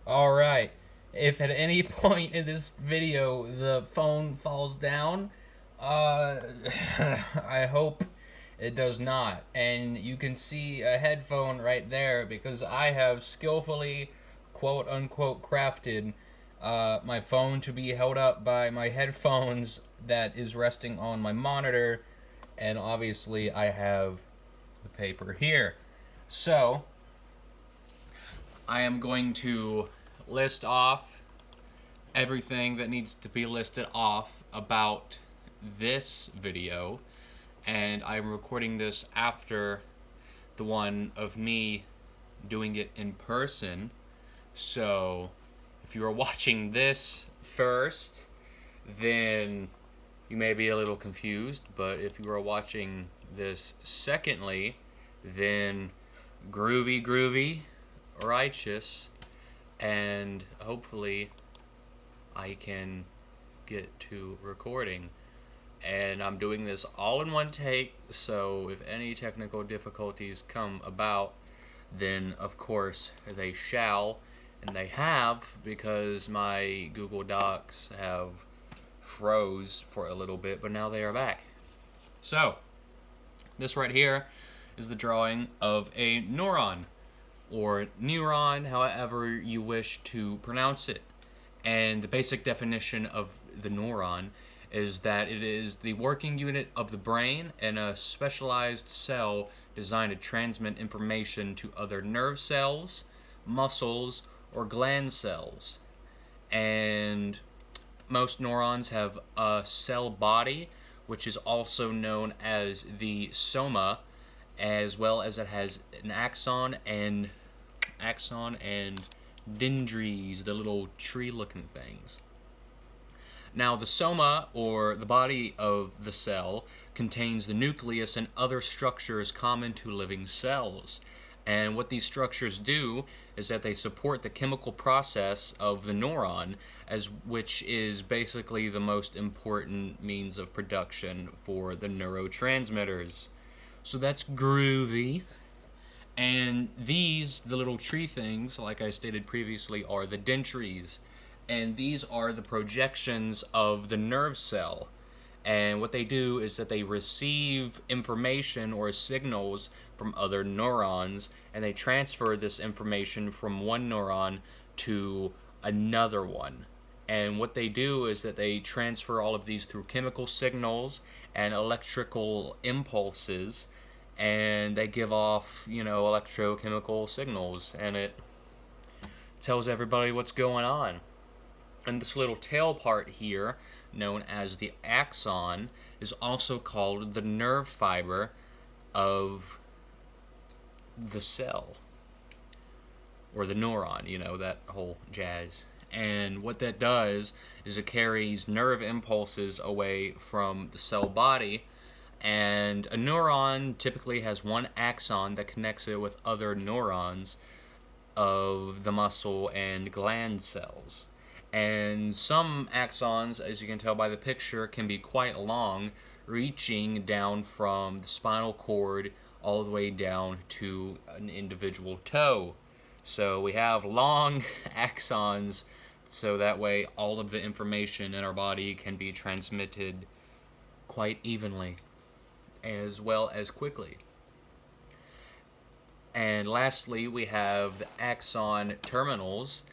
Alright, if at any point in this video the phone falls down, uh, I hope it does not. And you can see a headphone right there because I have skillfully, quote unquote, crafted my phone to be held up by my headphones that is resting on my monitor. And obviously, I have the paper here. So, I am going to list off everything that needs to be listed off about this video, and I'm recording this after the one of me doing it in person. So if you are watching this first, then you may be a little confused, but if you are watching this secondly, then groovy, righteous, and hopefully I can get to recording. And I'm doing this all in one take, so if any technical difficulties come about, then of course they shall, and they have, because my Google Docs have froze for a little bit, but now they are back. So, this right here is the drawing of a neuron, or neuron, however you wish to pronounce it. And the basic definition of the neuron is that it is the working unit of the brain and a specialized cell designed to transmit information to other nerve cells, muscles, or gland cells. And most neurons have a cell body, which is also known as the soma, as well as it has an axon and dendries, the little tree-looking things. Now, the soma, or the body of the cell, contains the nucleus and other structures common to living cells. And what these structures do is that they support the chemical process of the neuron, which is basically the most important means of production for the neurotransmitters. So that's groovy. And these, the little tree things, like I stated previously, are the dendries. And these are the projections of the nerve cell. And what they do is that they receive information or signals from other neurons, and they transfer this information from one neuron to another one. And what they do is that they transfer all of these through chemical signals and electrical impulses, and they give off, electrochemical signals, and it tells everybody what's going on. And this little tail part here, known as the axon, is also called the nerve fiber of the cell, or the neuron, that whole jazz. And what that does is it carries nerve impulses away from the cell body. And a neuron typically has one axon that connects it with other neurons of the muscle and gland cells. And some axons, as you can tell by the picture, can be quite long, reaching down from the spinal cord all the way down to an individual toe. So we have long axons, so that way all of the information in our body can be transmitted quite evenly, as well as quickly. And lastly, we have the axon terminals.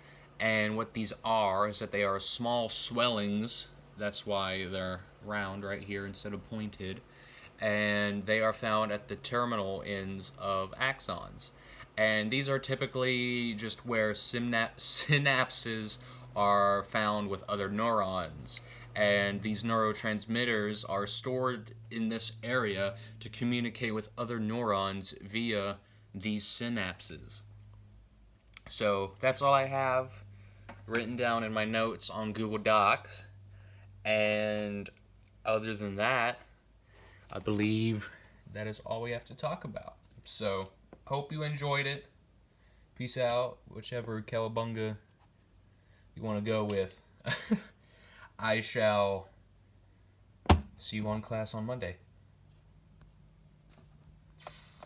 And what these are is that they are small swellings. That's why they're round right here instead of pointed. And they are found at the terminal ends of axons. And these are typically just where synapses are found with other neurons. And these neurotransmitters are stored in this area to communicate with other neurons via these synapses. So that's all I have written down in my notes on Google Docs. And other than that, I believe that is all we have to talk about. So, hope you enjoyed it. Peace out, whichever cowabunga you want to go with. I shall see you on class on Monday.